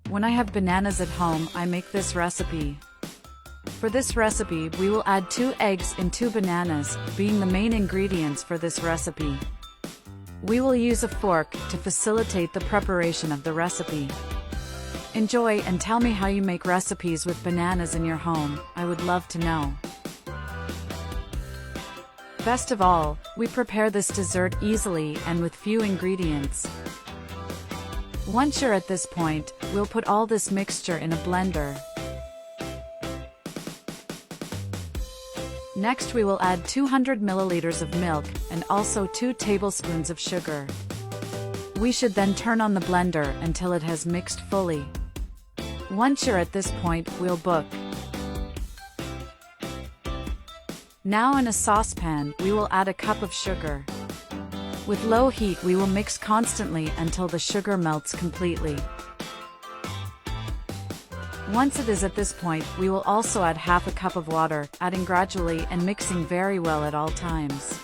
When I have bananas at home, I make this recipe. For this recipe, we will add 2 eggs and 2 bananas, being the main ingredients for this recipe. We will use a fork to facilitate the preparation of the recipe. Enjoy and tell me how you make recipes with bananas in your home. I would love to know. Best of all, we prepare this dessert easily and with few ingredients. Once you're at this point, we'll put all this mixture in a blender. Next we will add 200 milliliters of milk and also 2 tablespoons of sugar. We should then turn on the blender until it has mixed fully. Once you're at this point, we'll book. Now in a saucepan, we will add a cup of sugar. With low heat we will mix constantly until the sugar melts completely. Once it is at this point, we will also add half a cup of water, adding gradually and mixing very well at all times.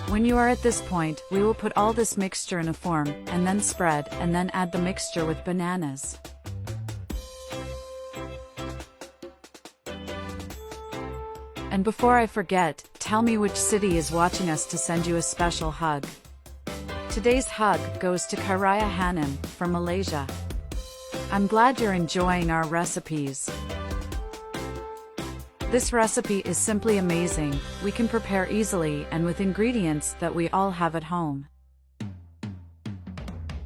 When you are at this point, we will put all this mixture in a form, and then spread, and then add the mixture with bananas. And before I forget, tell me which city is watching us to send you a special hug. Today's hug goes to Karaya Hanum from Malaysia. I'm glad you're enjoying our recipes. This recipe is simply amazing. We can prepare easily and with ingredients that we all have at home.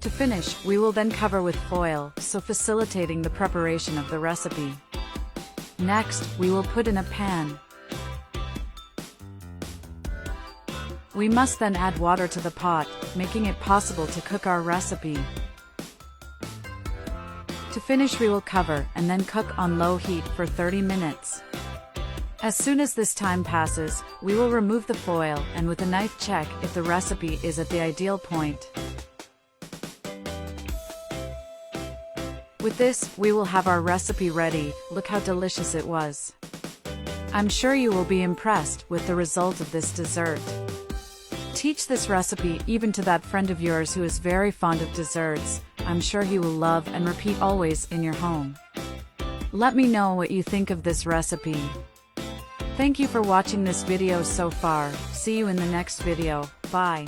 To finish, we will then cover with foil, so facilitating the preparation of the recipe. Next, we will put in a pan. We must then add water to the pot, making it possible to cook our recipe. To finish we will cover and then cook on low heat for 30 minutes. As soon as this time passes, we will remove the foil and with a knife check if the recipe is at the ideal point. With this, we will have our recipe ready. Look how delicious it was. I'm sure you will be impressed with the result of this dessert. Teach this recipe even to that friend of yours who is very fond of desserts. I'm sure he will love and repeat always in your home. Let me know what you think of this recipe. Thank you for watching this video so far. See you in the next video. Bye.